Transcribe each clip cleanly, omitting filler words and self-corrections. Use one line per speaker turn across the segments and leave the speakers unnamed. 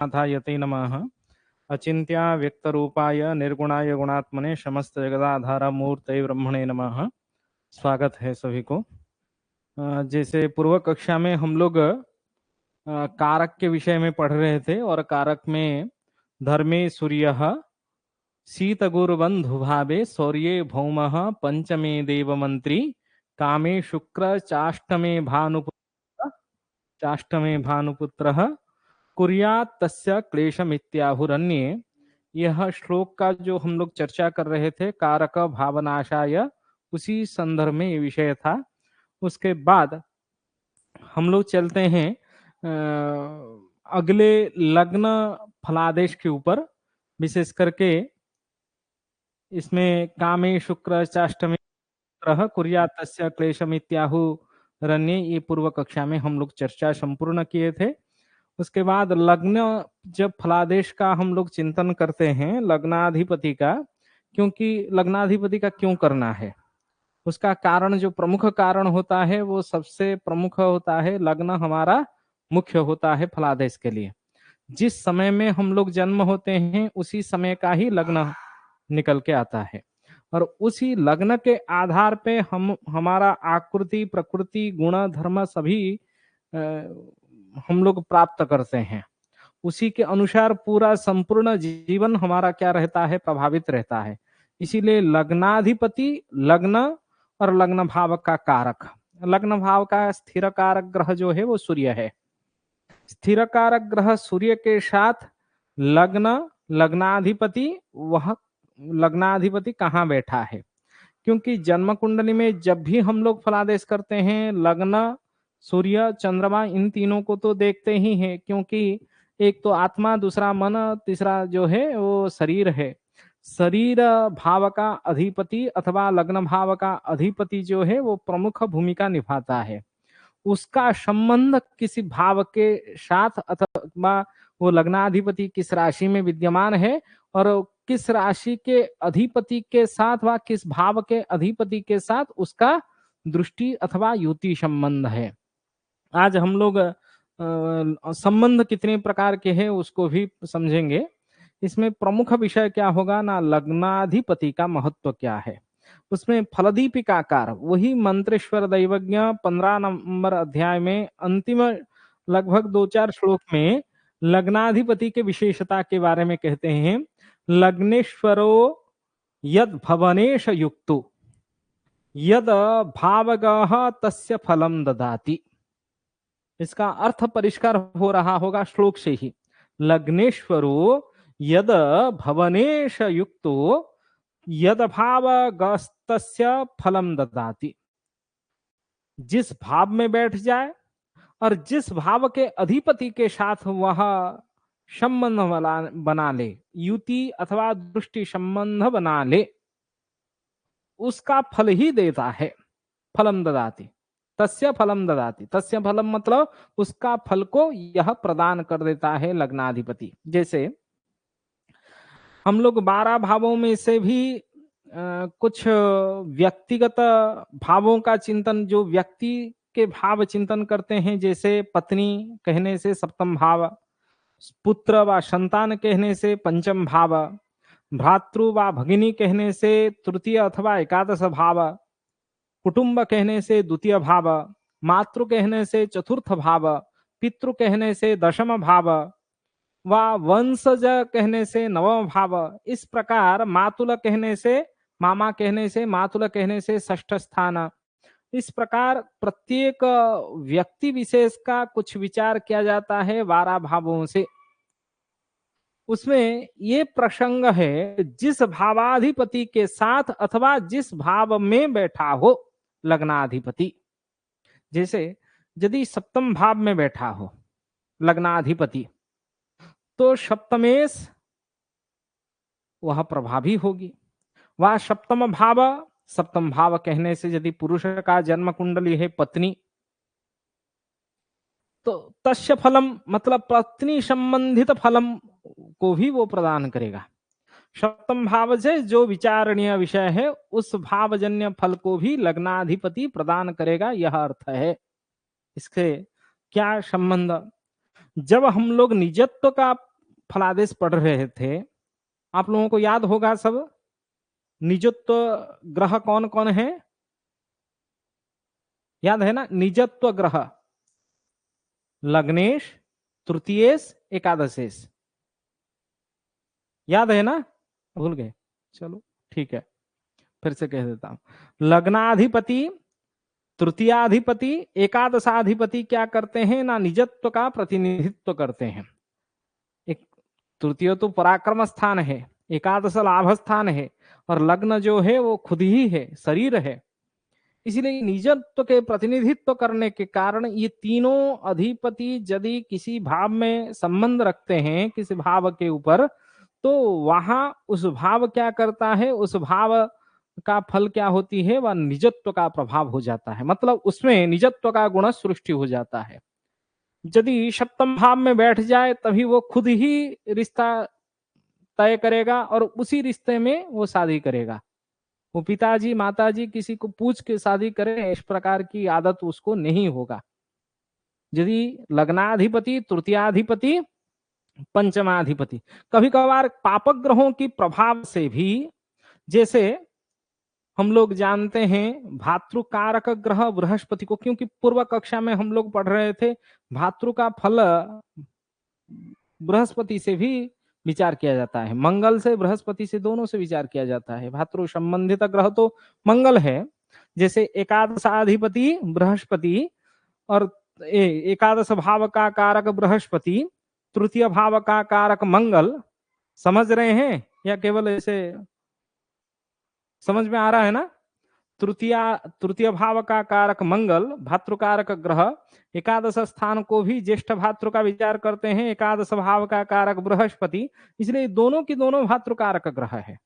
नाथायते नमः। अचिंत्या व्यक्तरूपाय निर्गुणाय गुणात्मने समस्त जगदाधार मूर्तये ब्रह्मणे नमः। स्वागत है सभी को। जैसे पूर्व कक्षा में हम लोग कारक के विषय में पढ़ रहे थे और कारक में धर्मे सूर्यः शीतगुरुबंधुभावे शौर्ये भौमः पंचमे देवमंत्री कामे शुक्र चाष्टमे भानुपुत्रः कुर्यात् तस्य क्लेशमित्याहुरन्ये। यह श्लोक का जो हम लोग चर्चा कर रहे थे कारक भावनाशाय, उसी संदर्भ में ये विषय था। उसके बाद हम लोग चलते हैं अगले लग्न फलादेश के ऊपर, विशेष करके इसमें कामे शुक्र चाष्टमे ग्रह कुर्यात् तस्य क्लेशमित्याहुरन्ये, ये पूर्व कक्षा में हम लोग चर्चा संपूर्ण किए थे। उसके बाद लग्न जब फलादेश का हम लोग चिंतन करते हैं लग्नाधिपति का, क्योंकि लग्नाधिपति का क्यों करना है, उसका कारण जो प्रमुख कारण होता है वो सबसे प्रमुख होता है। लग्न हमारा मुख्य होता है फलादेश के लिए। जिस समय में हम लोग जन्म होते हैं उसी समय का ही लग्न निकल के आता है और उसी लग्न के आधार पे हमारा आकृति प्रकृति गुण धर्म सभी हम लोग प्राप्त करते हैं। उसी के अनुसार पूरा संपूर्ण जीवन हमारा क्या रहता है, प्रभावित रहता है। इसीलिए लग्नाधिपति लग्न और लग्न भाव का कारक, लग्न भाव का स्थिर कारक ग्रह जो है वो सूर्य है। स्थिर कारक ग्रह सूर्य के साथ लग्न लग्नाधिपति, वह लग्नाधिपति कहाँ बैठा है, क्योंकि जन्म कुंडली में जब भी हम लोग फलादेश करते हैं लग्न सूर्य चंद्रमा इन तीनों को तो देखते ही हैं, क्योंकि एक तो आत्मा, दूसरा मन, तीसरा जो है वो शरीर है। शरीर भाव का अधिपति अथवा लग्न भाव का अधिपति जो है वो प्रमुख भूमिका निभाता है। उसका संबंध किसी भाव के साथ अथवा वो लग्नाधिपति किस राशि में विद्यमान है और किस राशि के अधिपति के साथ व किस भाव के अधिपति के साथ उसका दृष्टि अथवा युति संबंध है। आज हम लोग संबंध कितने प्रकार के हैं उसको भी समझेंगे। इसमें प्रमुख विषय क्या होगा ना, लग्नाधिपति का महत्व क्या है। उसमें फलदीपिकाकार, वही मंत्रेश्वर दैवज्ञ 15 नंबर अध्याय में अंतिम लगभग 2-4 श्लोक में लग्नाधिपति के विशेषता के बारे में कहते हैं। लग्नेश्वरो यद भवनेश युक्तो यद भावगः तस्य फलम ददाति। इसका अर्थ परिष्कार हो रहा होगा श्लोक से ही। लग्नेश्वरो यद भवनेश युक्तो यद भावगस्तस्य फलम ददाति। जिस भाव में बैठ जाए और जिस भाव के अधिपति के साथ वह संबंध बना ले, युति अथवा दृष्टि संबंध बना ले, उसका फल ही देता है। फलम ददाति, तस्य फलम ददाति। तस्य फलम मतलब उसका फल को यह प्रदान कर देता है लग्नाधिपति। जैसे हम लोग 12 भावों में से भी कुछ व्यक्तिगत भावों का चिंतन, जो व्यक्ति के भाव चिंतन करते हैं, जैसे पत्नी कहने से सप्तम भाव, पुत्र व संतान कहने से पंचम भाव, भ्रातृ व भगिनी कहने से तृतीय अथवा एकादश भाव, कुटुंब कहने से द्वितीय भाव, मातृ कहने से चतुर्थ भाव, पितृ कहने से दशम भाव व वंशज कहने से नवम भाव। इस प्रकार मातुल कहने से, मामा कहने से, मातुल कहने से षष्ठ स्थान। इस प्रकार प्रत्येक व्यक्ति विशेष का कुछ विचार किया जाता है 12 भावों से। उसमें ये प्रसंग है, जिस भावाधिपति के साथ अथवा जिस भाव में बैठा हो लग्नाधिपति। जैसे यदि सप्तम भाव में बैठा हो लग्नाधिपति तो सप्तमेश वह प्रभावी होगी। वह सप्तम भाव कहने से यदि पुरुष का जन्म कुंडली है पत्नी, तो तस्य फलम मतलब पत्नी संबंधित फलम को भी वो प्रदान करेगा। सप्तम भाव से जो विचारणीय विषय है उस भावजन्य फल को भी लग्नाधिपति प्रदान करेगा, यह अर्थ है। इसके क्या संबंध, जब हम लोग निजत्व का फलादेश पढ़ रहे थे, आप लोगों को याद होगा सब निजत्व ग्रह कौन कौन है? याद है ना? निजत्व ग्रह लग्नेश, तृतीयेश, एकादशेश। याद है ना? भूल गए? चलो ठीक है, फिर से कह देता हूं। लग्नाधिपति, तृतीयाधिपति, एकादशाधिपति क्या करते हैं ना? निजत्व का प्रतिनिधित्व करते हैं। एक तृतीय तो पराक्रम स्थान है, एकादश लाभ स्थान है, और लग्न जो है वो खुद ही है, शरीर है। इसलिए निजत्व के प्रतिनिधित्व करने के कारण ये तीनों अधिपति यदि किसी भाव में संबंध रखते हैं किसी भाव के ऊपर, तो वहां उस भाव क्या करता है, उस भाव का फल क्या होती है, वह निजत्व का प्रभाव हो जाता है। मतलब उसमें निजत्व का गुण सृष्टि हो जाता है। यदि सप्तम भाव में बैठ जाए तभी वो खुद ही रिश्ता तय करेगा और उसी रिश्ते में वो शादी करेगा। वो पिताजी माताजी किसी को पूछ के शादी करे, इस प्रकार की आदत उसको नहीं होगा। यदि लग्नाधिपति, तृतीयाधिपति, पंचमाधिपति, कभी कभार पापक ग्रहों की प्रभाव से भी, जैसे हम लोग जानते हैं भातृकारक ग्रह बृहस्पति को, क्योंकि पूर्व कक्षा में हम लोग पढ़ रहे थे भातृ का फल बृहस्पति से भी विचार किया जाता है, मंगल से, बृहस्पति से, दोनों से विचार किया जाता है। भातृ संबंधित ग्रह तो मंगल है, जैसे एकादशाधिपति बृहस्पति और एकादश भाव का कारक बृहस्पति, तृतीय भाव का कारक मंगल। समझ रहे हैं या केवल ऐसे समझ में आ रहा है ना? तृतीय भाव का कारक मंगल, भातृकारक ग्रह, एकादश स्थान को भी ज्येष्ठ भातृ का विचार करते हैं, एकादश भाव का कारक बृहस्पति, इसलिए दोनों की दोनों भातृकारक ग्रह है।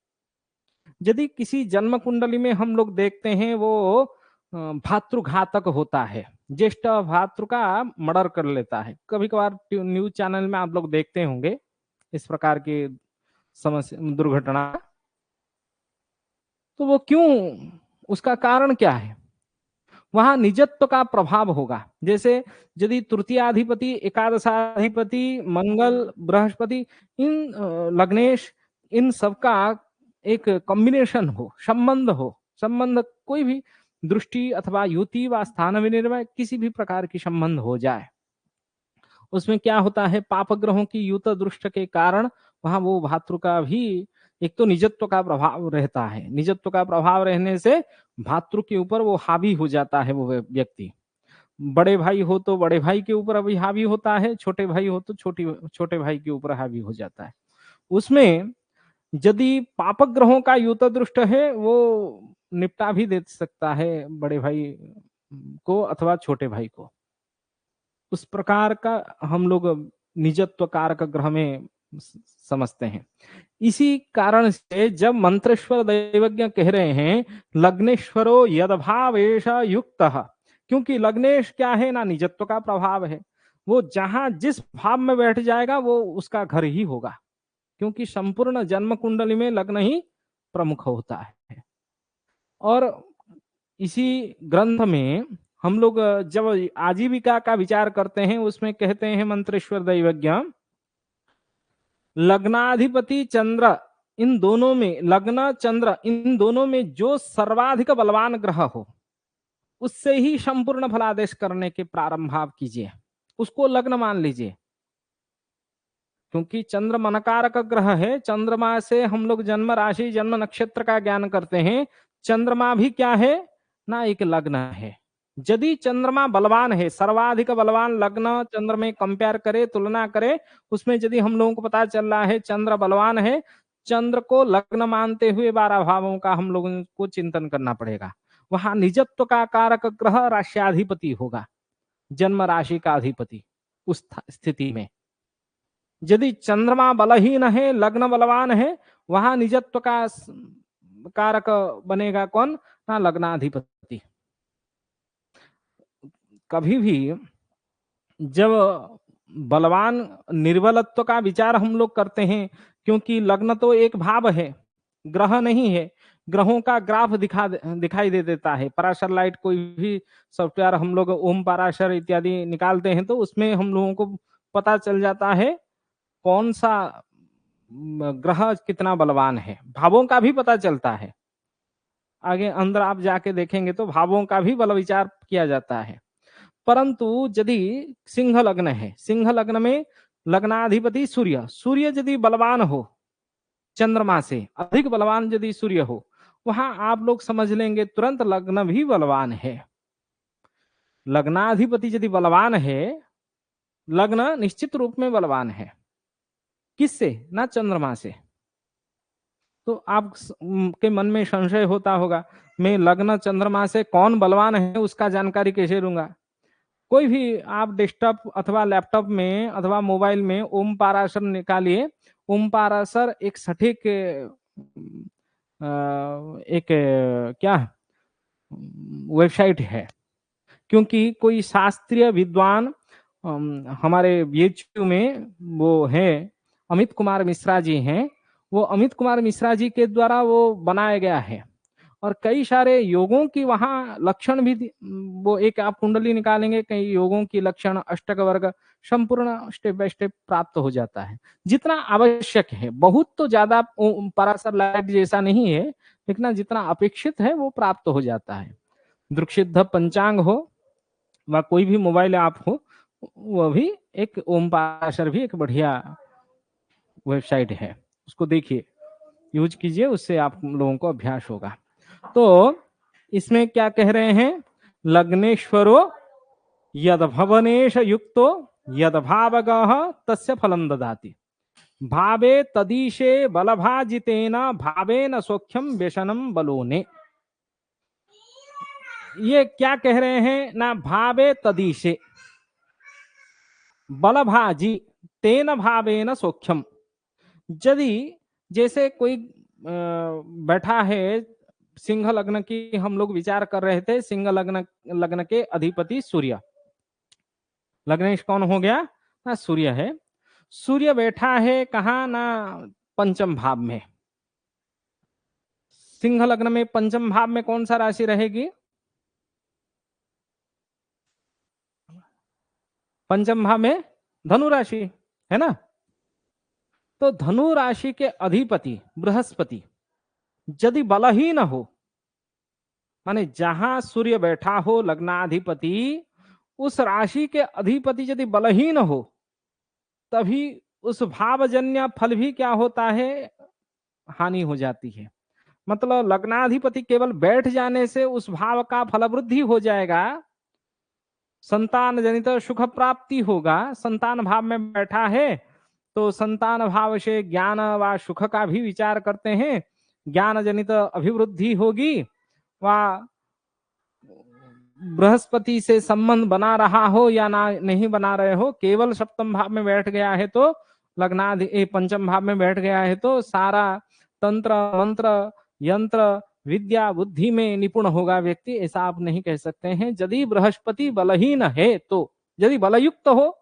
यदि किसी जन्म कुंडली में हम लोग देखते हैं वो भातृघातक होता है, ज्येष्ठ भातृ का मर्डर कर लेता है, कभी कभार न्यूज चैनल में आप लोग देखते होंगे इस प्रकार की समस्या, दुर्घटना। तो वो क्यों, उसका कारण क्या है? वहां निजत्व का प्रभाव होगा। जैसे यदि तृतीयाधिपति, एकादशाधिपति, मंगल, बृहस्पति, इन लग्नेश, इन सबका एक कॉम्बिनेशन हो, संबंध कोई भी दृष्टि अथवा युति व स्थान विनिर्णय किसी भी प्रकार की संबंध हो जाए, उसमें क्या होता है, पाप ग्रहों की युत दृष्टि के कारण वहां वो भातृ का भी एक तो निजत्व का प्रभाव रहता है। निजत्व का प्रभाव रहने से भातृ के ऊपर वो हावी हो जाता है वो व्यक्ति। बड़े भाई हो तो बड़े भाई के ऊपर अभी हावी होता है, छोटे भाई हो तो छोटे भाई के ऊपर हावी हो जाता है। उसमें यदि पापक ग्रहों का युत दृष्ट है, वो निपटा भी दे सकता है बड़े भाई को अथवा छोटे भाई को। उस प्रकार का हम लोग निजत्व कारक ग्रह में समझते हैं। इसी कारण से जब मंत्रेश्वर दैवज्ञ कह रहे हैं लग्नेश्वरो यदभावेश युक्त, क्योंकि लग्नेश क्या है ना, निजत्व का प्रभाव है। वो जहां जिस भाव में बैठ जाएगा वो उसका घर ही होगा, क्योंकि संपूर्ण जन्म कुंडली में लग्न ही प्रमुख होता है। और इसी ग्रंथ में हम लोग जब आजीविका का विचार करते हैं, उसमें कहते हैं मंत्रेश्वर दैवज्ञ, लग्नाधिपति चंद्र, इन दोनों में, लग्न चंद्र, इन दोनों में जो सर्वाधिक बलवान ग्रह हो उससे ही संपूर्ण फलादेश करने के प्रारंभ भाव कीजिए, उसको लग्न मान लीजिए। क्योंकि चंद्र मनकारक ग्रह है, चंद्रमा से हम लोग जन्म राशि, जन्म नक्षत्र का ज्ञान करते हैं। चंद्रमा भी क्या है ना, एक लग्न है। यदि चंद्रमा बलवान है, सर्वाधिक बलवान लग्न चंद्र में कंपेयर करे, तुलना करे, उसमें यदि हम लोगों को पता चल रहा है चंद्र बलवान है, चंद्र को लग्न मानते हुए 12 भावों का हम लोगों को चिंतन करना पड़ेगा। वहां निजत्व का कारक ग्रह राष्ट्राधिपति होगा, जन्म राशि का अधिपति। उस स्थिति में यदि चंद्रमा बलहीन है, लग्न बलवान है, वहां निजत्व का कारक बनेगा कौन ना, लग्नाधिपति। कभी भी जब बलवान निर्बलत्व का विचार हम लोग करते हैं, क्योंकि लग्न तो एक भाव है, ग्रह नहीं है। ग्रहों का ग्राफ दिखाई दे देता है। पराशर लाइट कोई भी सॉफ्टवेयर हम लोग ओम पराशर इत्यादि निकालते हैं तो उसमें हम लोगों को पता चल जाता है कौन सा ग्रह कितना बलवान है, भावों का भी पता चलता है। आगे अंदर आप जाके देखेंगे तो भावों का भी बल विचार किया जाता है। परंतु यदि सिंह लग्न है, सिंह लग्न में लग्नाधिपति सूर्य, सूर्य यदि बलवान हो, चंद्रमा से अधिक बलवान यदि सूर्य हो, वहां आप लोग समझ लेंगे तुरंत लग्न भी बलवान है। लग्नाधिपति यदि बलवान है, लग्न निश्चित रूप में बलवान है। किससे? ना चंद्रमा से। तो आप के मन में संशय होता होगा, मैं लग्न चंद्रमा से कौन बलवान है उसका जानकारी कैसे लूंगा? कोई भी आप डेस्कटॉप अथवा लैपटॉप में अथवा मोबाइल में ओम पाराशर निकालिए। ओम पाराशर एक सटीक एक क्या वेबसाइट है, क्योंकि कोई शास्त्रीय विद्वान हमारे बीएचयू में वो है, अमित कुमार मिश्रा जी हैं। वो अमित कुमार मिश्रा जी के द्वारा वो बनाया गया है और कई सारे योगों की वहाँ लक्षण भी वो एक आप कुंडली निकालेंगे, कई योगों की लक्षण अष्टक वर्ग संपूर्ण स्टेप बाय स्टेप प्राप्त हो जाता है, जितना आवश्यक है। बहुत तो ज्यादा पराशर लाइट जैसा नहीं है, लेकिन जितना अपेक्षित है वो प्राप्त हो जाता है। दृक्षिद्ध पंचांग हो व कोई भी मोबाइल ऐप हो, वो भी एक ओम पाराशर भी एक बढ़िया वेबसाइट है, उसको देखिए, यूज कीजिए, उससे आप लोगों को अभ्यास होगा। तो इसमें क्या कह रहे हैं? लग्नेश्वरो यद भवनेश युक्तो यद भावगः तस्य फलम ददाति, भावे तदीशे बलभाजितेन भावेन सौख्यम व्यसनम बलोने। ये क्या कह रहे हैं ना? भावे तदीशे बलभाजी तेन भावेन सौख्यम। यदि जैसे कोई बैठा है, सिंह लग्न की हम लोग विचार कर रहे थे, सिंह लग्न के अधिपति सूर्य, लग्नेश कौन हो गया ना? सूर्य है। सूर्य बैठा है कहाँ ना? पंचम भाव में। सिंह लग्न में पंचम भाव में कौन सा राशि रहेगी? पंचम भाव में धनु राशि है ना? तो धनु राशि के अधिपति बृहस्पति यदि बलहीन हो, माने जहां सूर्य बैठा हो लग्नाधिपति, उस राशि के अधिपति यदि बलहीन हो, तभी उस भावजन्य फल भी क्या होता है? हानि हो जाती है। मतलब लग्नाधिपति केवल बैठ जाने से उस भाव का फलवृद्धि हो जाएगा, संतान जनित सुख प्राप्ति होगा। संतान भाव में बैठा है तो संतान भाव से ज्ञान व सुख का भी विचार करते हैं, ज्ञान जनित अभिवृद्धि होगी। व बृहस्पति से संबंध बना रहा हो या ना नहीं बना रहे हो, केवल सप्तम भाव में बैठ गया है तो लग्नाधि पंचम भाव में बैठ गया है तो सारा तंत्र मंत्र यंत्र विद्या बुद्धि में निपुण होगा व्यक्ति, ऐसा आप नहीं कह सकते हैं। यदि बृहस्पति बलहीन है तो, यदि बलयुक्त हो,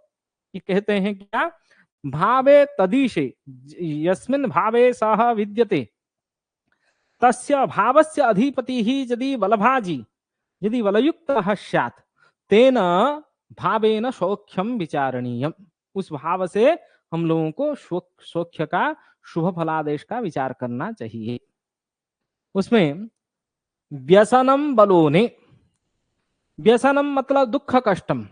ये कहते हैं क्या? भावे तदीशे यस्मिन् भावे सह विद्यते तस्य भावस्य अधिपति ही यदि बलभाजी यदि बलयुक्त स्यात् तेन भावेन सौख्यम विचारणीयम। उस भाव से हम लोगों को सौख्य का शुभ फलादेश का विचार करना चाहिए। उसमें व्यसनम बलोने, व्यसनम मतलब दुख कष्टम,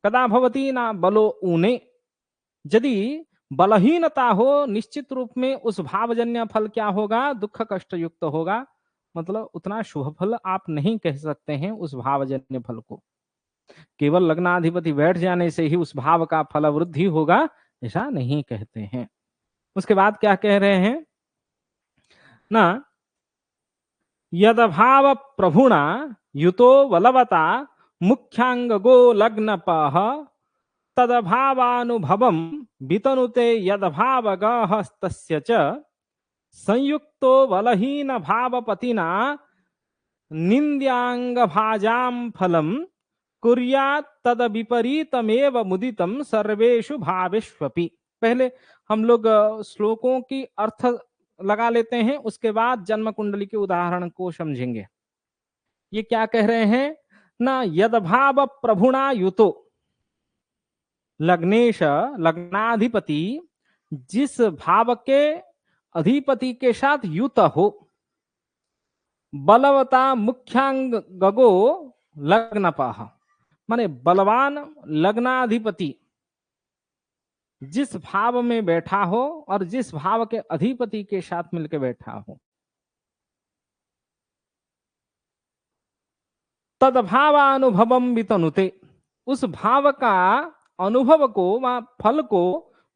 कदा भवती ना बलो ऊने। यदि बलहीनता हो, निश्चित रूप में उस भावजन्य फल क्या होगा? दुख कष्ट युक्त होगा। मतलब उतना शुभ फल आप नहीं कह सकते हैं उस भावजन्य फल को। केवल लग्नाधिपति बैठ जाने से ही उस भाव का फल वृद्धि होगा, ऐसा नहीं कहते हैं। उसके बाद क्या कह रहे हैं ना? यदभाव प्रभुणा युतो बलवता मुख्यांगो लग्नपः तदभावानुभवम वितनुते यदभावगहस्तस्य च संयुक्तो बलहीन भावपतिना निंद्यांग भाजाम फलम कुर्यात् तद विपरीतमेव मुदितम सर्वेषु भावेष्वपि। पहले हम लोग श्लोकों की अर्थ लगा लेते हैं, उसके बाद जन्म कुंडली के उदाहरण को समझेंगे। ये क्या कह रहे हैं ना? यदभाव प्रभुणा युतो, लग्नेश लग्नाधिपति जिस भाव के अधिपति के साथ युत हो, बलवता मुख्यांग गगो लग्नपः, माने बलवान लग्नाधिपति जिस भाव में बैठा हो और जिस भाव के अधिपति के साथ मिलकर बैठा हो, तदभावानुभवम वितनुते, उस भाव का अनुभव को व फल को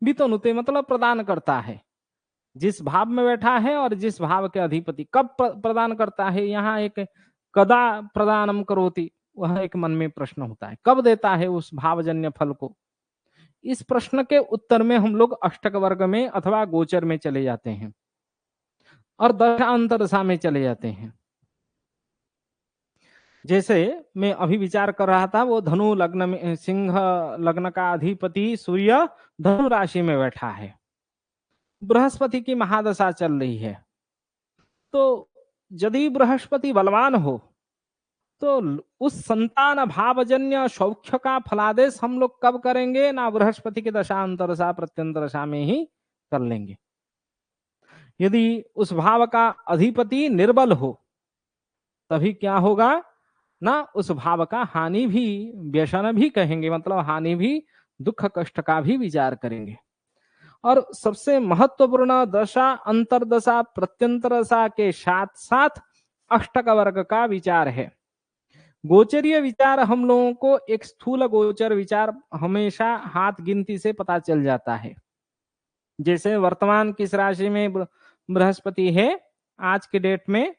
वितनुते मतलब प्रदान करता है। जिस भाव में बैठा है और जिस भाव के अधिपति कब प्रदान करता है, यहाँ एक कदा प्रदानम करोति, वह एक मन में प्रश्न होता है, कब देता है उस भावजन्य फल को। इस प्रश्न के उत्तर में हम लोग अष्टक वर्ग में अथवा गोचर में चले जाते हैं और दशा अंतरदशा में चले जाते हैं। जैसे मैं अभी विचार कर रहा था, वो धनु लग्न में, सिंह लग्न का अधिपति सूर्य धनु राशि में बैठा है, बृहस्पति की महादशा चल रही है। तो यदि बृहस्पति बलवान हो तो उस संतान भावजन्य सौख्य का फलादेश हम लोग कब करेंगे ना, बृहस्पति की दशा अंतरदशा प्रत्यंतरदशा में ही कर लेंगे। यदि उस भाव का अधिपति निर्बल हो तभी क्या होगा ना, उस भाव का हानि भी, व्यसन भी कहेंगे, मतलब हानि भी, दुख कष्ट का भी विचार करेंगे। और सबसे महत्वपूर्ण दशा अंतरदशा प्रत्यंतरदशा के साथ साथ अष्टक वर्ग का विचार है। गोचरीय विचार हम लोगों को एक स्थूल गोचर विचार हमेशा हाथ गिनती से पता चल जाता है। जैसे वर्तमान किस राशि में बृहस्पति है आज के डेट में,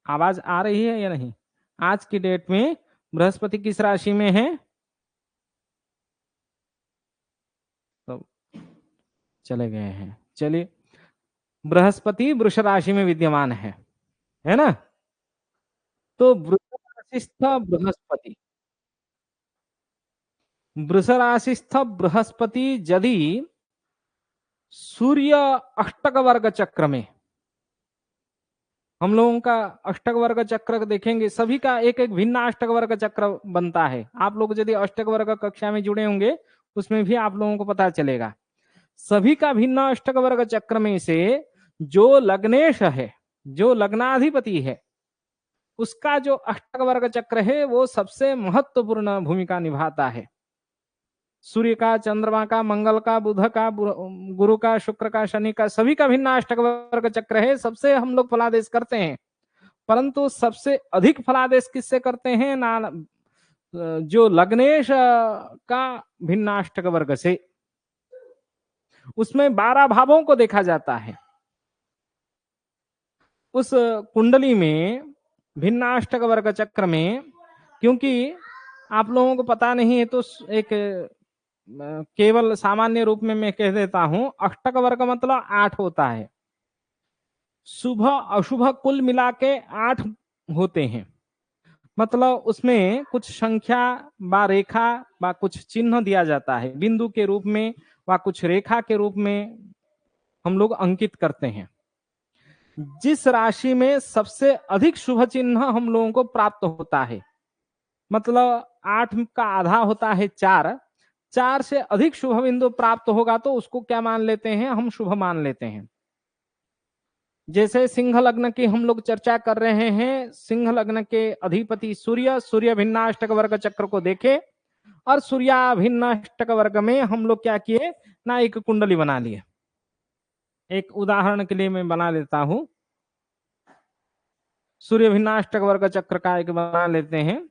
आवाज आ रही है या नहीं? आज की डेट में बृहस्पति किस राशि में है? तो चले गए हैं, चलिए, बृहस्पति वृष राशि में विद्यमान है ना? तो वृष राशिस्थ बृहस्पति, वृष राशिस्थ बृहस्पति यदि सूर्य अष्टक वर्ग चक्र में, हम लोगों का अष्टक वर्ग चक्र देखेंगे, सभी का एक एक भिन्न अष्टक वर्ग चक्र बनता है। आप लोग यदि अष्टक वर्ग कक्षा में जुड़े होंगे उसमें भी आप लोगों को पता चलेगा। सभी का भिन्न अष्टक वर्ग चक्र में से जो लग्नेश है, जो लग्नाधिपति है, उसका जो अष्टक वर्ग चक्र है वो सबसे महत्वपूर्ण भूमिका निभाता है। सूर्य का, चंद्रमा का, मंगल का, बुध का, गुरु का, शुक्र का, शनि का, सभी का भिन्न अष्टक वर्ग चक्र है। सबसे हम लोग फलादेश करते हैं, परंतु सबसे अधिक फलादेश किससे करते हैं ना, जो लग्नेश का भिन्नाष्टक वर्ग से। उसमें 12 भावों को देखा जाता है। उस कुंडली में भिन्नाष्टक वर्ग चक्र में, क्योंकि आप लोगों को पता नहीं है तो एक केवल सामान्य रूप में मैं कह देता हूं, अष्टक वर्ग मतलब 8 होता है। शुभ अशुभ कुल मिला के 8 होते हैं। मतलब उसमें कुछ संख्या व रेखा व कुछ चिन्ह दिया जाता है, बिंदु के रूप में व कुछ रेखा के रूप में हम लोग अंकित करते हैं। जिस राशि में सबसे अधिक शुभ चिन्ह हम लोगों को प्राप्त होता है, मतलब 8 का आधा होता है 4, 4 से अधिक शुभ बिंदु प्राप्त होगा तो उसको क्या मान लेते हैं, हम शुभ मान लेते हैं। जैसे सिंह लग्न की हम लोग चर्चा कर रहे हैं, सिंह लग्न के अधिपति सूर्य, सूर्य भिन्नाष्टक वर्ग चक्र को देखे और सूर्य भिन्नाष्टक वर्ग में हम लोग क्या किए ना, एक कुंडली बना लिए। एक उदाहरण के लिए मैं बना लेता हूं, सूर्य भिन्नाष्टक वर्ग चक्र का एक बना लेते हैं।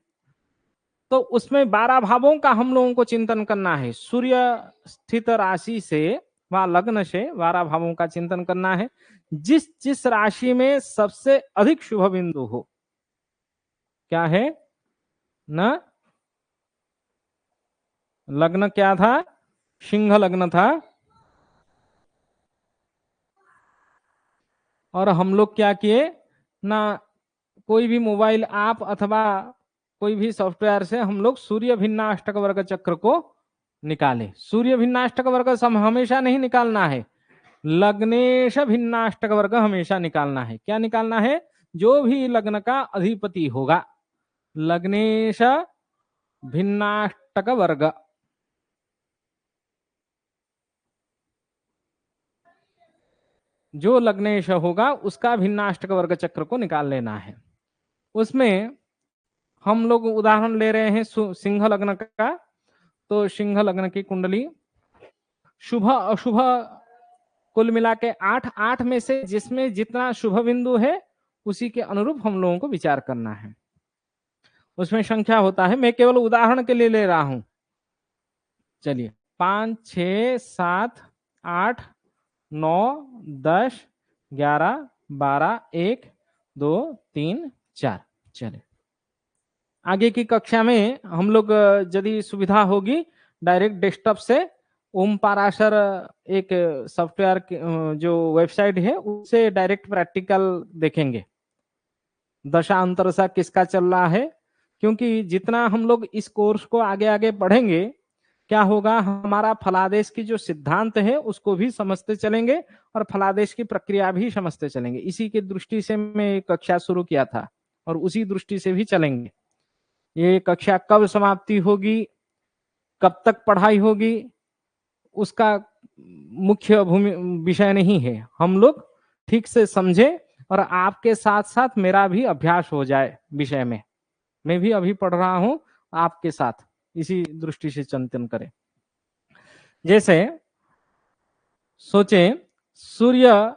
तो उसमें 12 भावों का हम लोगों को चिंतन करना है। सूर्य स्थित राशि से व लग्न से 12 भावों का चिंतन करना है। जिस जिस राशि में सबसे अधिक शुभ बिंदु हो, क्या है ना, लग्न क्या था, सिंह लग्न था, और हम लोग क्या किए ना, कोई भी मोबाइल ऐप अथवा कोई भी सॉफ्टवेयर से हम लोग सूर्य भिन्नाष्टक वर्ग चक्र को निकाले। सूर्य भिन्नाष्टक वर्ग हमेशा नहीं निकालना है, लग्नेश भिन्नाष्टक वर्ग हमेशा निकालना है। क्या निकालना है, जो भी लग्न का अधिपति होगा, लग्नेश भिन्नाष्टक वर्ग, जो लग्नेश होगा उसका भिन्नाष्टक वर्ग चक्र को निकाल लेना है। उसमें हम लोग उदाहरण ले रहे हैं सिंह लग्न का, तो सिंह लग्न की कुंडली शुभ अशुभ कुल मिला के 8 में से जिसमें जितना शुभ बिंदु है उसी के अनुरूप हम लोगों को विचार करना है। उसमें संख्या होता है, मैं केवल उदाहरण के लिए ले रहा हूं। चलिए 5 6 7 8 9 10 11 12 1 2 3 4। चलिए आगे की कक्षा में हम लोग यदि सुविधा होगी डायरेक्ट डेस्कटॉप से ओम पाराशर एक सॉफ्टवेयर जो वेबसाइट है उससे डायरेक्ट प्रैक्टिकल देखेंगे दशा अंतरदशा किसका चल रहा है। क्योंकि जितना हम लोग इस कोर्स को आगे आगे पढ़ेंगे क्या होगा, हमारा फलादेश की जो सिद्धांत है उसको भी समझते चलेंगे और फलादेश की प्रक्रिया भी समझते चलेंगे। इसी की दृष्टि से मैं कक्षा शुरू किया था और उसी दृष्टि से भी चलेंगे। ये कक्षा कब समाप्ति होगी, कब तक पढ़ाई होगी, उसका मुख्य विषय नहीं है। हम लोग ठीक से समझे और आपके साथ साथ मेरा भी अभ्यास हो जाए विषय में। मैं भी अभी पढ़ रहा हूं आपके साथ, इसी दृष्टि से चिंतन करें। जैसे सोचे सूर्य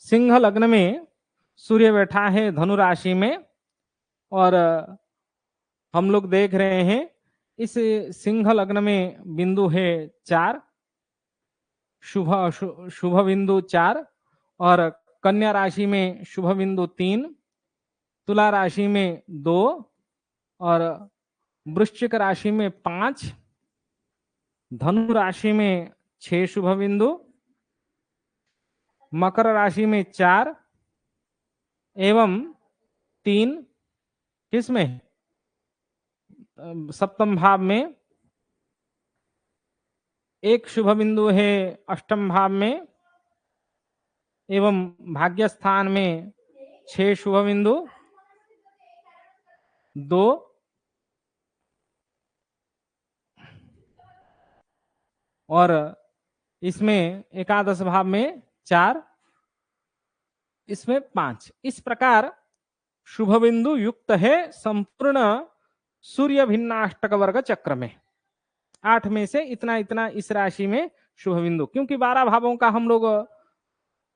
सिंह लग्न में सूर्य बैठा है धनु राशि में और हम लोग देख रहे हैं इस सिंह लग्न में बिंदु है 4, शुभ बिंदु 4 और कन्या राशि में शुभ बिंदु 3, तुला राशि में 2 और वृश्चिक राशि में 5, धनु राशि में 6 शुभ बिंदु, मकर राशि में 4 एवं 3 किसमें सप्तम भाव में, एक शुभ बिंदु है अष्टम भाव में एवं भाग्य स्थान में 6 शुभ बिंदु, 2 और इसमें एकादश भाव में 4, इसमें 5। इस प्रकार शुभ बिंदु युक्त है संपूर्ण सूर्य भिन्नाष्टक वर्ग चक्र में। 8 में से इतना इतना इस राशि में शुभ बिंदु, क्योंकि 12 भावों का हम लोग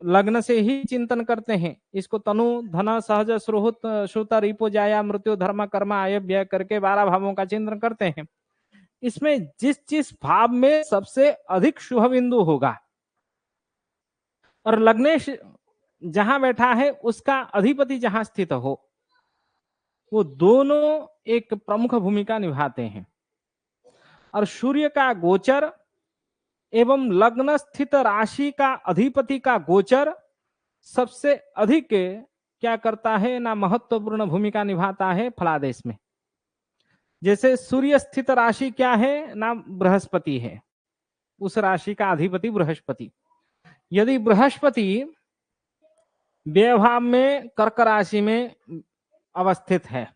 लग्न से ही चिंतन करते हैं। इसको तनु धन सहज श्रोत श्रुत रिपो जाया मृत्यु धर्म कर्म आय व्यय करके 12 भावों का चिंतन करते हैं। इसमें जिस जिस भाव में सबसे अधिक शुभ बिंदु होगा और लग्नेश जहां बैठा है उसका अधिपति जहां स्थित हो, वो दोनों एक प्रमुख भूमिका निभाते हैं। और सूर्य का गोचर एवं लग्न स्थित राशि का अधिपति का गोचर सबसे अधिक क्या करता है ना, महत्वपूर्ण भूमिका निभाता है फलादेश में। जैसे सूर्य स्थित राशि क्या है ना, बृहस्पति है, उस राशि का अधिपति बृहस्पति। यदि बृहस्पति व्ययभाव में कर्क राशि में अवस्थित है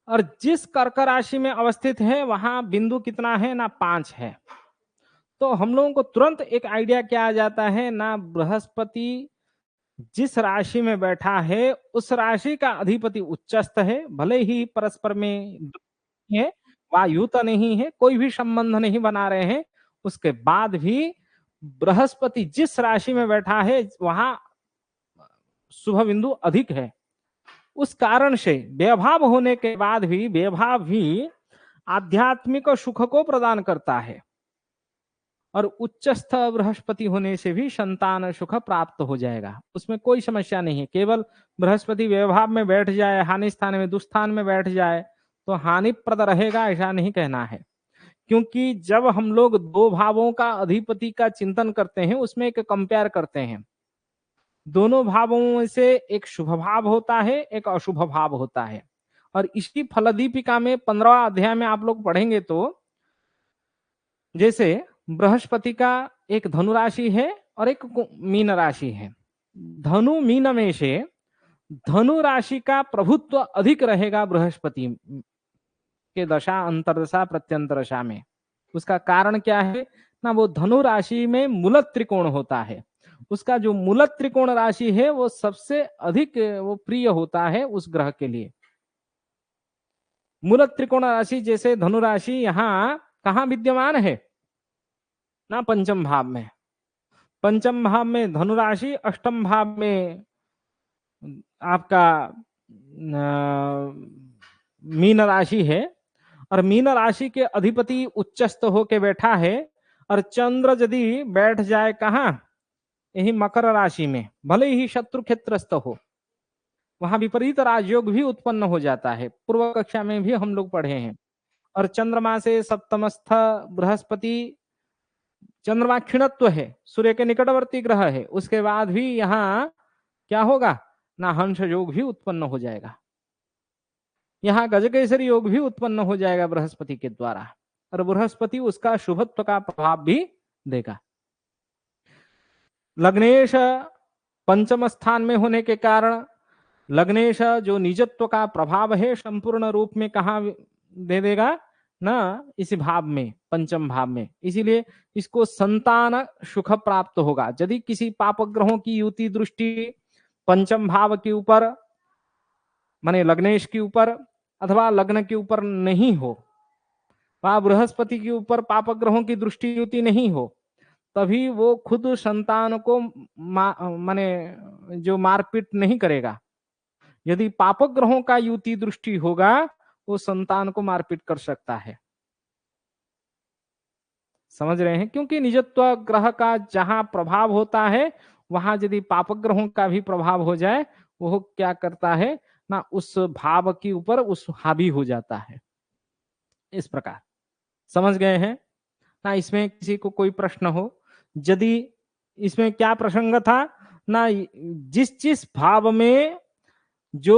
और जिस कर्क राशि में अवस्थित है वहां बिंदु कितना है ना, 5 है, तो हम लोगों को तुरंत एक आइडिया क्या आ जाता है ना, बृहस्पति जिस राशि में बैठा है उस राशि का अधिपति उच्चस्थ है, भले ही परस्पर में है, वायुत नहीं है, कोई भी संबंध नहीं बना रहे हैं, उसके बाद भी बृहस्पति जिस राशि में बैठा है वहां शुभ बिंदु अधिक है। उस कारण से व्ययभाव होने के बाद भी व्ययभाव भी आध्यात्मिक सुख को प्रदान करता है और उच्चस्थ बृहस्पति होने से भी संतान सुख प्राप्त हो जाएगा, उसमें कोई समस्या नहीं है। केवल बृहस्पति व्ययभाव में बैठ जाए, हानि स्थान में दुस्थान में बैठ जाए तो हानिप्रद रहेगा ऐसा नहीं कहना है। क्योंकि जब हम लोग 2 भावों का अधिपति का चिंतन करते हैं उसमें एक कंपेयर करते हैं, दोनों भावों में से एक शुभ भाव होता है एक अशुभ भाव होता है। और इसी फलदीपिका में 15वां अध्याय में आप लोग पढ़ेंगे तो जैसे बृहस्पति का एक धनु राशि है और एक मीन राशि है, धनु मीन में से धनु राशि का प्रभुत्व अधिक रहेगा बृहस्पति के दशा अंतरदशा प्रत्यंतरदशा में। उसका कारण क्या है ना, वो धनु राशि में मूल त्रिकोण होता है, उसका जो मूलत त्रिकोण राशि है वो सबसे अधिक वो प्रिय होता है उस ग्रह के लिए। मूलत त्रिकोण राशि जैसे धनु राशि यहाँ कहाँ विद्यमान है ना, पंचम भाव में। पंचम भाव में धनु राशि, अष्टम भाव में आपका मीन राशि है, और मीन राशि के अधिपति उच्चस्थ होके बैठा है। और चंद्र यदि बैठ जाए कहाँ, यही मकर राशि में, भले ही शत्रु क्षेत्रस्थ हो, वहां विपरीत राजयोग भी उत्पन्न हो जाता है, पूर्व कक्षा में भी हम लोग पढ़े हैं। और चंद्रमा से सप्तमस्थ बृहस्पति, चंद्रमा क्षीणत्व है, सूर्य के निकटवर्ती ग्रह है, उसके बाद भी यहाँ क्या होगा ना, हंस योग भी उत्पन्न हो जाएगा, यहाँ गजकेसरी योग भी उत्पन्न हो जाएगा बृहस्पति के द्वारा, और बृहस्पति उसका शुभत्व का प्रभाव भी देगा। लग्नेश पंचम स्थान में होने के कारण लग्नेश जो निजत्व का प्रभाव है संपूर्ण रूप में कहा दे देगा ना, इस भाव में, पंचम भाव में। इसीलिए इसको संतान सुख प्राप्त होगा। यदि किसी पाप ग्रहों की युति दृष्टि पंचम भाव के ऊपर, माने लग्नेश के ऊपर अथवा लग्न के ऊपर नहीं हो, वहां बृहस्पति के ऊपर पाप ग्रहों की दृष्टि युति नहीं हो, तभी वो खुद संतान को माने जो मारपीट नहीं करेगा। यदि पाप ग्रहों का युति दृष्टि होगा, वो संतान को मारपीट कर सकता है। समझ रहे हैं? क्योंकि निजत्व ग्रह का जहां प्रभाव होता है, वहां यदि पाप ग्रहों का भी प्रभाव हो जाए, वो क्या करता है ना, उस भाव के ऊपर उस हावी हो जाता है। इस प्रकार समझ गए हैं ना? इसमें किसी को कोई प्रश्न हो? यदि इसमें क्या प्रसंग था ना, जिस भाव में जो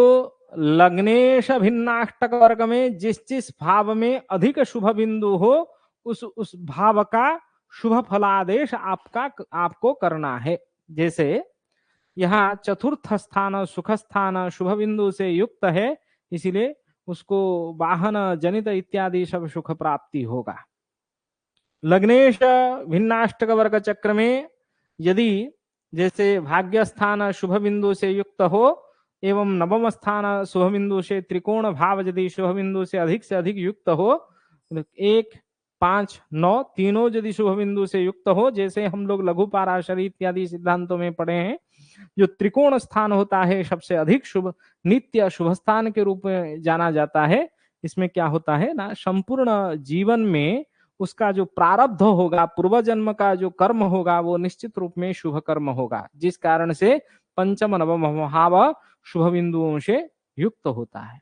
लग्नेश भिन्नाष्टक वर्ग में जिस भाव में अधिक शुभ बिंदु हो, उस भाव का शुभ फलादेश आपको करना है। जैसे यहाँ चतुर्थ स्थान सुख स्थान शुभ बिंदु से युक्त है, इसीलिए उसको वाहन जनित इत्यादि सब सुख प्राप्ति होगा। लग्नेश भिन्नाष्टक वर्ग चक्र में यदि जैसे भाग्य स्थान शुभ बिंदु से युक्त हो एवं नवम स्थान शुभ बिंदु से त्रिकोण भाव यदि शुभ बिंदु से अधिक युक्त हो, 1, 5, 9 तीनों यदि शुभ बिंदु से युक्त हो, जैसे हम लोग लघु पाराशरी इत्यादि सिद्धांतों में पढ़े हैं, जो त्रिकोण स्थान होता है सबसे अधिक शुभ नित्य शुभ स्थान के रूप में जाना जाता है। इसमें क्या होता है ना, संपूर्ण जीवन में उसका जो प्रारब्ध होगा, पूर्व जन्म का जो कर्म होगा, वो निश्चित रूप में शुभ कर्म होगा, जिस कारण से पंचम नवम भाव शुभ बिंदुओं से युक्त होता है।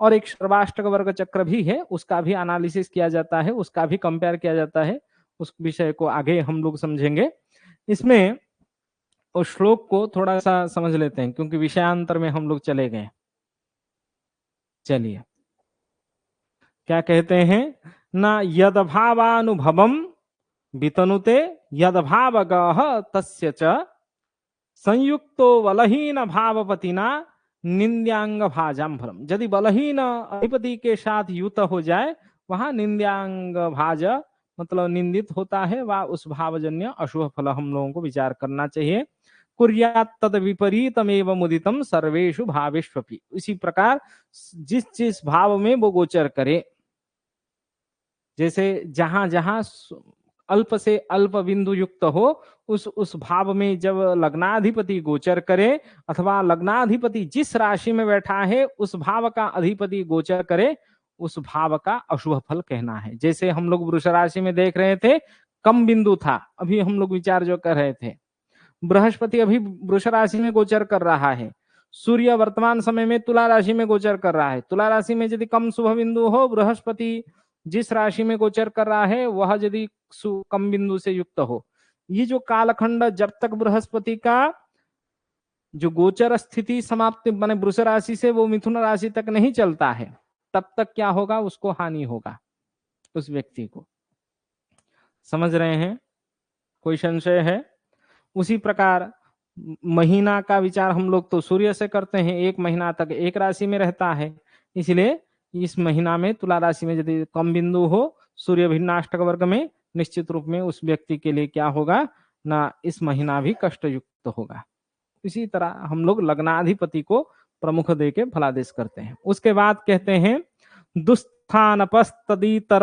और एक सर्वाष्टक वर्ग चक्र भी है, उसका भी एनालिसिस किया जाता है, उसका भी कंपेयर किया जाता है। उस विषय को आगे हम लोग समझेंगे। इसमें उस श्लोक को थोड़ा सा समझ लेते हैं, क्योंकि विषयांतर में हम लोग चले गए। चलिए, क्या कहते हैं ना, यदभावानुभवम वितनुते यदभावगः तस्य च संयुक्तो बलहीन भावपतिना निंद्यांग भाजाम फलम। यदि बलहीन अधिपति के साथ युत हो जाए, वहां निंद्यांग भाज मतलब निंदित होता है, वह उस भावजन्य अशुभ फल हम लोगों को विचार करना चाहिए। कुर्यात् तद विपरीतमेव मुदितम सर्वेषु भावेष्वपि। इसी प्रकार जिस भाव में वो गोचर करे, जैसे जहां जहां अल्प से अल्प बिंदु युक्त हो, उस भाव में जब लग्नाधिपति गोचर करे अथवा लग्नाधिपति जिस राशि में बैठा है उस भाव का अधिपति गोचर करे, उस भाव का अशुभ फल कहना है। जैसे हम लोग वृष राशि में देख रहे थे, कम बिंदु था, अभी हम लोग विचार जो कर रहे थे, बृहस्पति अभी वृष राशि में गोचर कर रहा है, सूर्य वर्तमान समय में तुला राशि में गोचर कर रहा है। तुला राशि में यदि कम शुभ बिंदु हो, बृहस्पति जिस राशि में गोचर कर रहा है वह यदि कम बिंदु से युक्त हो, ये जो कालखंड जब तक बृहस्पति का जो गोचर स्थिति समाप्त माने वृष राशि से वो मिथुन राशि तक नहीं चलता है, तब तक क्या होगा, उसको हानि होगा उस व्यक्ति को। समझ रहे हैं? कोई संशय है? उसी प्रकार महीना का विचार हम लोग तो सूर्य से करते हैं, 1 महीना तक एक राशि में रहता है, इसलिए इस महीना में तुला राशि में यदि कम बिंदु हो सूर्य भिन्नाष्टक वर्ग में, निश्चित रूप में उस व्यक्ति के लिए क्या होगा ना इस महीना भी कष्ट युक्त होगा। इसी तरह हम लोग लग्नाधिपति को प्रमुख दे के फलादेश करते हैं। उसके बाद कहते हैं दुस्थानपस्तदीतर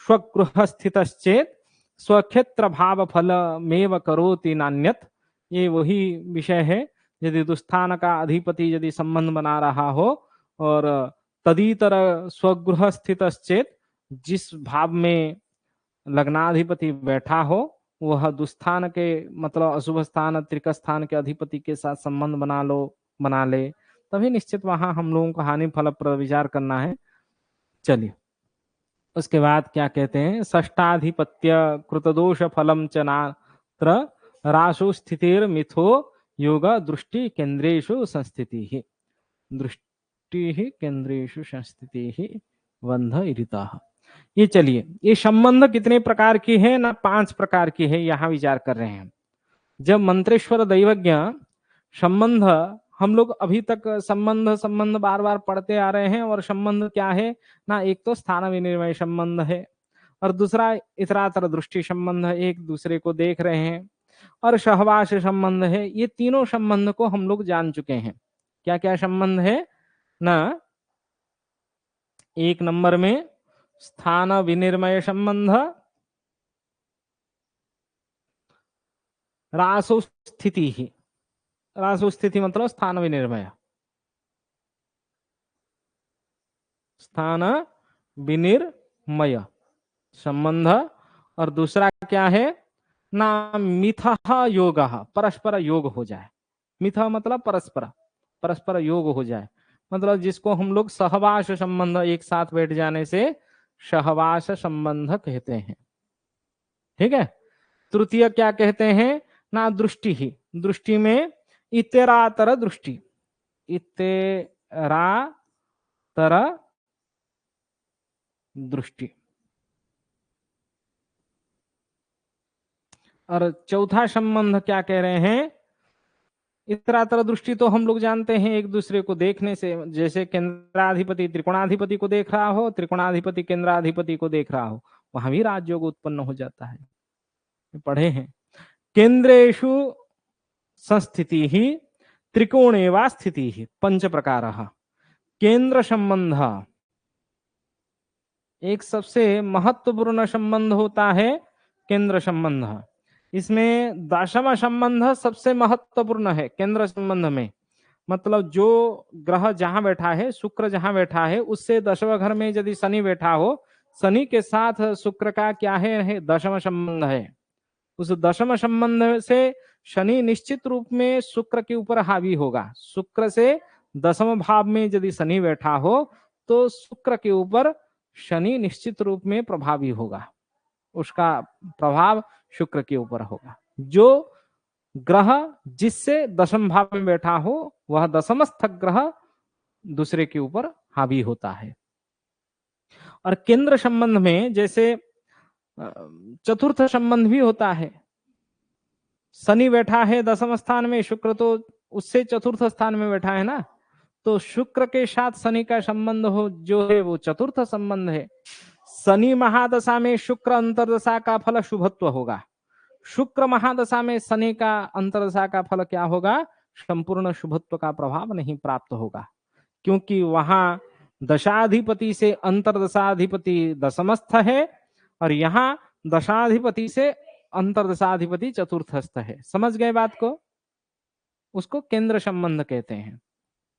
स्वगृह स्थितश्चेत स्वक्षेत्र भाव फल मेव करोति नान्यत। ये वही विषय है, यदि दुस्थान का अधिपति यदि संबंध बना रहा हो और तदीतर स्वगृह स्थितश्चेत, जिस भाव में लग्नाधिपति बैठा हो वह दुस्थान के मतलब अशुभ स्थान त्रिक स्थान के अधिपति के साथ संबंध बना ले, तभी निश्चित वहां हम लोगों को हानि फल पर विचार करना है। चलिए उसके बाद क्या कहते हैं, षष्टाधिपत्य कृतदोष फलम च नात्र राशु स्थितिर मिथो योग दृष्टि केंद्रेषु संस्थिति ही, दृष्टि ही केंद्रेषु संस्थिति ही बंध इरिता। ये चलिए ये संबंध कितने प्रकार की है ना, 5 प्रकार की है, यहां विचार कर रहे हैं। जब मंत्रेश्वर दैवज्ञ संबंध, हम लोग अभी तक संबंध बार बार पढ़ते आ रहे हैं, और संबंध क्या है ना, एक तो स्थान विनिर्मय संबंध है, और दूसरा इतरातर दृष्टि संबंध है, एक दूसरे को देख रहे हैं, और सहवास संबंध है। ये तीनों संबंध को हम लोग जान चुके हैं। क्या क्या संबंध है ना, 1 नंबर में स्थान विनिर्मय संबंध, रासु स्थिति ही, रासु स्थिति मतलब स्थान विनिर्मय, स्थान विनिर्मय संबंध। और दूसरा क्या है ना, मिथ योग, परस्पर योग हो जाए। मिथ मतलब परस्पर, परस्पर योग हो जाए, मतलब जिसको हम लोग सहवास संबंध, एक साथ बैठ जाने से सहवास संबंध कहते हैं। ठीक है। तृतीय क्या कहते हैं ना, दृष्टि ही, दृष्टि में इतरातर दृष्टि, इतरातर दृष्टि। और चौथा संबंध क्या कह रहे हैं, इतरातर दृष्टि तो हम लोग जानते हैं एक दूसरे को देखने से, जैसे केंद्राधिपति त्रिकोणाधिपति को देख रहा हो, त्रिकोणाधिपति केंद्राधिपति को देख रहा हो, वहां भी राजयोग उत्पन्न हो जाता है, पढ़े हैं। केंद्रेषु संस्थिति ही त्रिकोणे वा स्थिति ही, 5 प्रकार। केंद्र संबंध एक सबसे महत्वपूर्ण संबंध होता है, केंद्र संबंध। इसमें दशम संबंध सबसे महत्वपूर्ण है केंद्र संबंध में, मतलब जो ग्रह जहां बैठा है, शुक्र जहां बैठा है, उससे दशम घर में यदि शनि बैठा हो, शनि के साथ शुक्र का क्या है दशम संबंध है। उस दशम संबंध से शनि निश्चित रूप में शुक्र के ऊपर हावी होगा। शुक्र से दशम भाव में यदि शनि बैठा हो तो शुक्र के ऊपर शनि निश्चित रूप में प्रभावी होगा, उसका प्रभाव शुक्र के ऊपर होगा। जो ग्रह जिससे दशम भाव में बैठा हो वह दशमस्थ ग्रह दूसरे के ऊपर हावी होता है। और केंद्र संबंध में जैसे चतुर्थ संबंध भी होता है। शनि बैठा है दशम स्थान में, शुक्र तो उससे चतुर्थ स्थान में बैठा है ना, तो शुक्र के साथ शनि का संबंध हो जो है वो चतुर्थ संबंध है। शनि महादशा में शुक्र अंतरदशा का फल शुभत्व होगा, शुक्र महादशा में शनि का अंतरदशा का फल क्या होगा, संपूर्ण शुभत्व का प्रभाव नहीं प्राप्त होगा, क्योंकि वहां दशाधिपति से अंतरदशाधिपति दशमस्थ है, और यहाँ दशाधिपति से अंतरदशाधिपति चतुर्थस्थ है। समझ गए बात को? उसको केंद्र संबंध कहते हैं,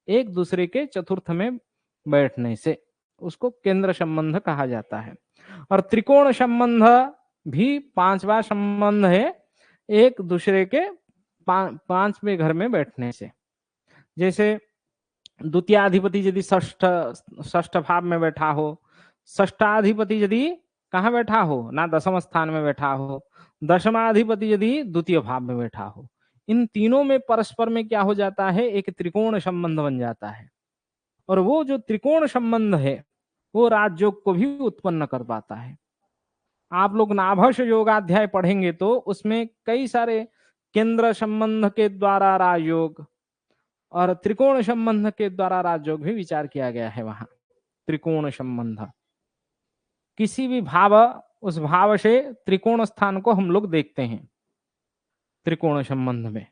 एक दूसरे के चतुर्थ में बैठने से उसको केंद्र संबंध कहा जाता है। और त्रिकोण संबंध भी 5वां संबंध है, एक दूसरे के 5वें घर में बैठने से। जैसे द्वितीयाधिपति यदि षष्ठ भाव में बैठा हो, षष्ठाधिपति यदि कहाँ बैठा हो ना, दशम स्थान में बैठा हो, दशमाधिपति यदि द्वितीय भाव में बैठा हो, इन तीनों में परस्पर में क्या हो जाता है, एक त्रिकोण संबंध बन जाता है। और वो जो त्रिकोण संबंध है वो राजयोग को भी उत्पन्न कर पाता है। आप लोग नाभस योगाध्याय पढ़ेंगे तो उसमें कई सारे केंद्र संबंध के द्वारा राजयोग और त्रिकोण संबंध के द्वारा राजयोग भी विचार किया गया है। वहां त्रिकोण संबंध, किसी भी भाव, उस भाव से त्रिकोण स्थान को हम लोग देखते हैं। त्रिकोण संबंध में।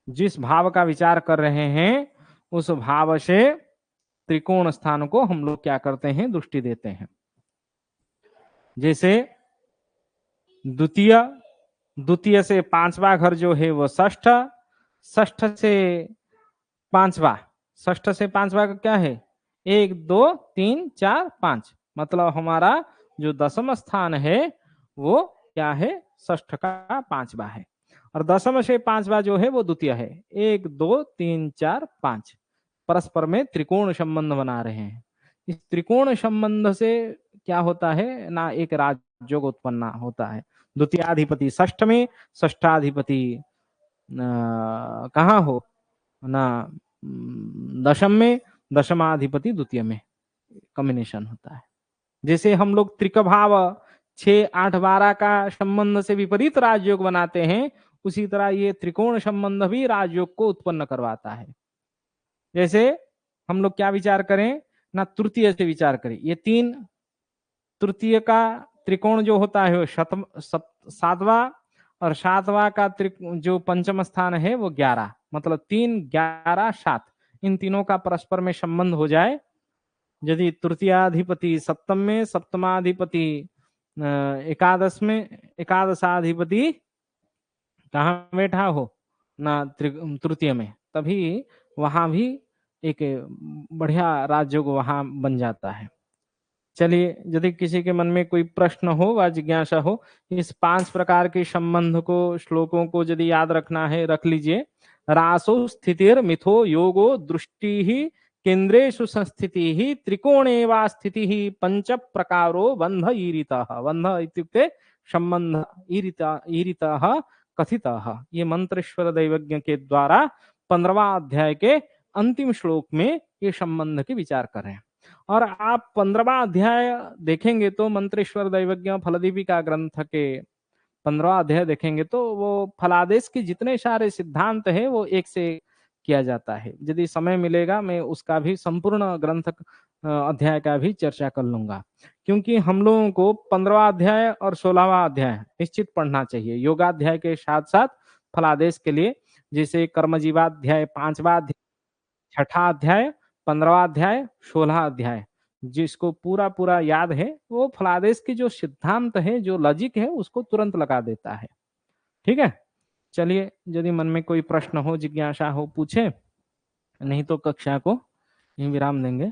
जिस भाव का विचार कर रहे हैं, उस भाव से त्रिकोण स्थान को हम लोग क्या करते हैं, दृष्टि देते हैं। जैसे द्वितीय, द्वितीय से पांचवा घर जो है वो षष्ठ, षष्ठ से पांचवा, षष्ठ से पांचवा का क्या है, 1 2 3 4 5, मतलब हमारा जो दशम स्थान है वो क्या है, षष्ठ का पांचवा है। और दशम से पांचवा जो है वो द्वितीय है। 1 2 3 4 5 परस्पर में त्रिकोण संबंध बना रहे हैं। इस त्रिकोण संबंध से क्या होता है ना, एक राजयोग उत्पन्न होता है। द्वितीयाधिपति षष्ठ में, षष्ठाधिपति कहाँ हो ना, दशम में, दशमाधिपति द्वितीय में कॉम्बिनेशन होता है। जैसे हम लोग त्रिकभाव 6 8 12 का संबंध से विपरीत राजयोग बनाते हैं, उसी तरह ये त्रिकोण संबंध भी राजयोग को उत्पन्न करवाता है। जैसे हम लोग क्या विचार करें ना, तृतीय से विचार करें। ये 3 तृतीय का त्रिकोण जो होता है वो सातवां, और सातवां का जो पंचम स्थान है वो 11, मतलब 3 11 7, इन तीनों का परस्पर में संबंध हो जाए। यदि तृतीयाधिपति सप्तम में, सप्तमाधिपति एकादश में, एकादशाधिपति कहाँ बैठा हो ना, तृतीय में, तभी वहां भी एक बढ़िया राजयोग वहां बन जाता है। चलिए, यदि किसी के मन में कोई प्रश्न हो व जिज्ञासा हो, इस 5 प्रकार के संबंध को, श्लोकों को यदि याद रखना है, रख लीजिए। रासो स्थितिर मिथो योगो दृष्टि ही केंद्रेषु संस्थिति ही त्रिकोणे वा स्थिति ही पंच प्रकारो बंध ईरितः। बंध इत्युक्ते संबंध, ईरितः कथितः। ये मंत्रेश्वर दैवज्ञ के द्वारा 15वां अध्याय के अंतिम श्लोक में ये संबंध की विचार कर रहे हैं। और आप 15वां अध्याय देखेंगे तो मंत्रेश्वर दैवज्ञ फलदीपिका ग्रंथ के 15वां अध्याय देखेंगे तो वो फलादेश के जितने सारे सिद्धांत है वो एक से किया जाता है। यदि समय मिलेगा मैं उसका भी संपूर्ण ग्रंथ अध्याय का भी चर्चा कर लूंगा, क्योंकि हम लोगों को 15वां अध्याय और 16वां अध्याय निश्चित पढ़ना चाहिए योगाध्याय के साथ साथ फलादेश के लिए। जैसे कर्मजीवाध्याय 5वां अध्याय, 6ठा अध्याय, 15वां अध्याय, 16 अध्याय, जिसको पूरा पूरा याद है वो फलादेश की जो सिद्धांत है, जो लॉजिक है, उसको तुरंत लगा देता है। ठीक है, चलिए, यदि मन में कोई प्रश्न हो, जिज्ञासा हो, पूछे, नहीं तो कक्षा को यहीं विराम देंगे।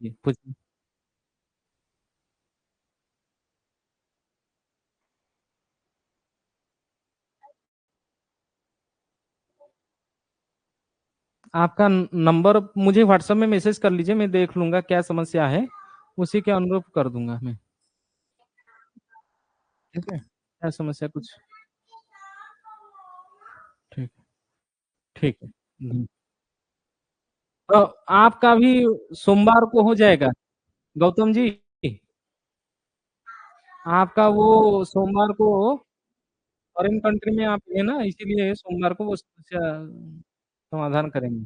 पूछिए। आपका नंबर मुझे व्हाट्सएप में मैसेज कर लीजिए, मैं देख लूंगा क्या समस्या है, उसी के अनुरूप कर दूंगा मैं। ठीक है, क्या समस्या कुछ, ठीक, ठीक है। तो आपका भी सोमवार को हो जाएगा गौतम जी, आपका वो सोमवार को, फॉरेन कंट्री में आप है ना, इसीलिए सोमवार को वो समस्या समाधान करेंगे।